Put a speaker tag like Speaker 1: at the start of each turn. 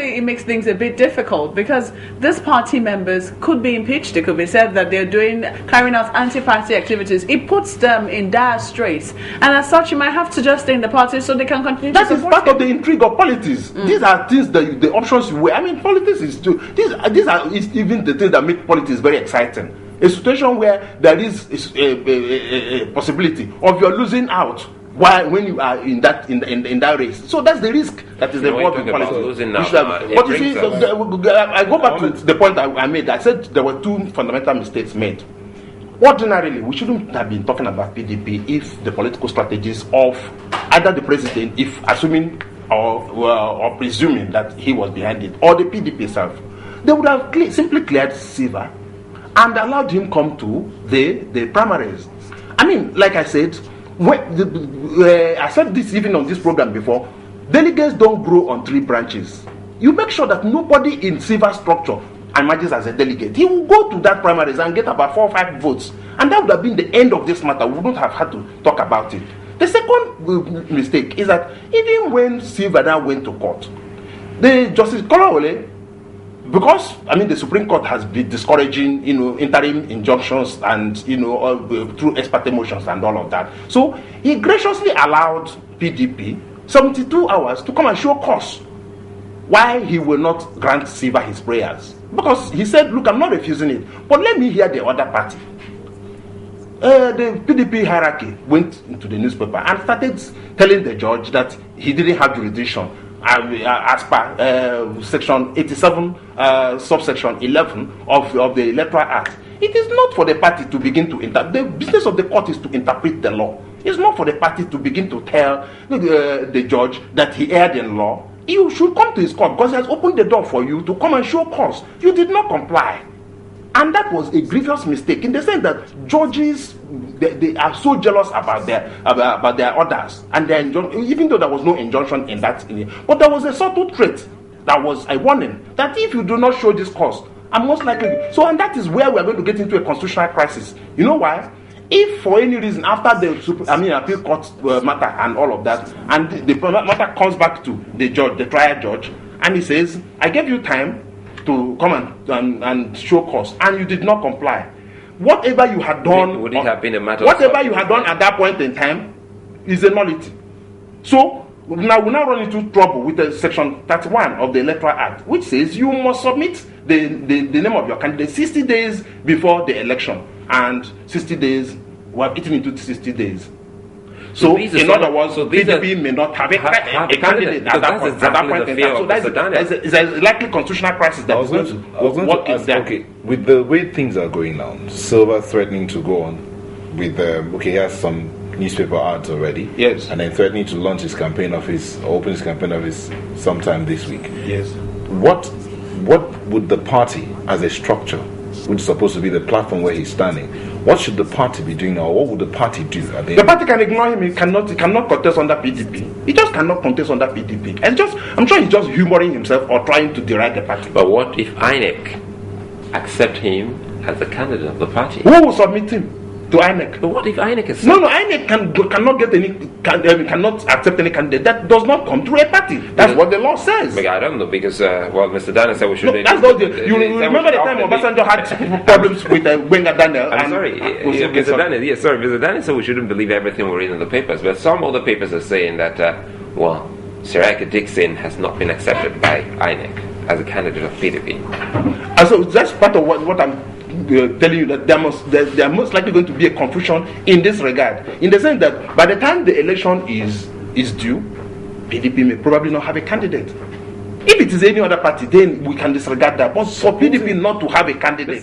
Speaker 1: It makes things a bit difficult because these party members could be impeached. It could be said that they're carrying out anti-party activities. It puts them in dire straits, and as such, you might have to just stay in the party so they can continue.
Speaker 2: That is part of the intrigue of politics. These are things the options you weigh. I mean, politics is too. These are even the things that make politics very exciting. A situation where there is a possibility of you're losing out. Why, when you are in that race? So that's the risk that is involved in politics. But you see, I go back to the point I made. I said there were two fundamental mistakes made. Ordinarily, we shouldn't have been talking about PDP if the political strategies of either the president, if assuming or presuming that he was behind it, or the PDP itself, they would have simply cleared Silva and allowed him come to the primaries. I mean, like I said. I said this even on this program before. Delegates don't grow on tree branches. You make sure that nobody in Silva's structure emerges as a delegate. He will go to that primaries and get about 4 or 5 votes, and that would have been the end of this matter. We wouldn't have had to talk about it. The second mistake is that even when Silva now went to court, the Justice Kolawole, because the Supreme Court has been discouraging, interim injunctions and through ex parte motions and all of that. So he graciously allowed PDP 72 hours to come and show cause why he will not grant Silva his prayers. Because he said, "Look, I'm not refusing it, but let me hear the other party." The PDP hierarchy went into the newspaper and started telling the judge that he didn't have jurisdiction. As per section 87 subsection 11 of the Electoral Act. It is not for the party to begin to the business of the court is to interpret the law. It's not for the party to begin to tell the judge that he erred in law. You should come to his court because he has opened the door for you to come and show cause. You did not comply, and that was a grievous mistake in the sense that judges they are so jealous about their orders and their even though there was no injunction in that, but there was a subtle trait that was a warning that if you do not show this cause, I'm most likely and that is where we are going to get into a constitutional crisis. You know why? If for any reason after the appeal court matter and all of that, and the matter comes back to the judge, the trial judge, and he says, "I gave you time to come and show cause, and you did not comply." Whatever you had done,
Speaker 3: would it have been a matter
Speaker 2: whatever you had done at that point in time is a nullity. So now we run into trouble with the section 31 of the Electoral Act, which says you must submit the name of your candidate 60 days before the election, and 60 days we have eaten into 60 days. So in other words, PDP may not have a candidate at that point in time. So that's a likely constitutional crisis that is going to work in there.
Speaker 4: Okay, with the way things are going now, Silva threatening to go on with he has some newspaper ads already.
Speaker 2: Yes.
Speaker 4: And then threatening to launch his campaign office, open his campaign office sometime this week.
Speaker 2: Yes.
Speaker 4: What would the party as a structure, which is supposed to be the platform where he's standing, what should the party be doing now? What would the party do?
Speaker 2: The party can ignore him. He cannot contest under PDP. He just cannot contest under PDP. And I'm sure he's just humoring himself or trying to deride the party.
Speaker 3: But what if INEC accept him as the candidate of the party?
Speaker 2: Who will submit him to INEC?
Speaker 3: But what if INEC is...
Speaker 2: No, INEC cannot accept any candidate that does not come through a party. That's what the law says.
Speaker 3: I don't know, because Mr. Daniel said we should...
Speaker 2: You remember the time Obasanjo had problems with Wenga Daniel?
Speaker 3: Mr. Daniel said we shouldn't believe everything we read in the papers, but some other papers are saying that, Sir Eke Dixon has not been accepted by INEC as a candidate of PDP.
Speaker 2: And so that's part of what I'm telling you, that there are most likely going to be a confusion in this regard, in the sense that by the time the election is due, PDP may probably not have a candidate. If it is any other party, then we can disregard that. But for PDP not to have a candidate,